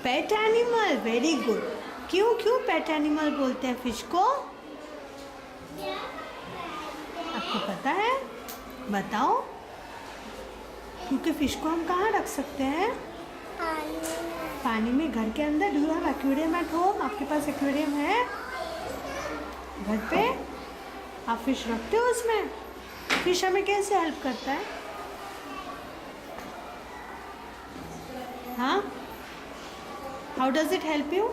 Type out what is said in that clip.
Pet animal, very good. क्यों क्यों pet animal बोलते हैं फिश को? आपको पता है? बताओ। क्योंकि फिश को हम कहाँ रख सकते हैं? पानी में। घर के अंदर। Do you have aquarium at home? आपके पास एक्वेरियम है घर पे? आप फिश रखते हो उसमें? फिश हमें कैसे हेल्प करता है? हाँ, how does it help you?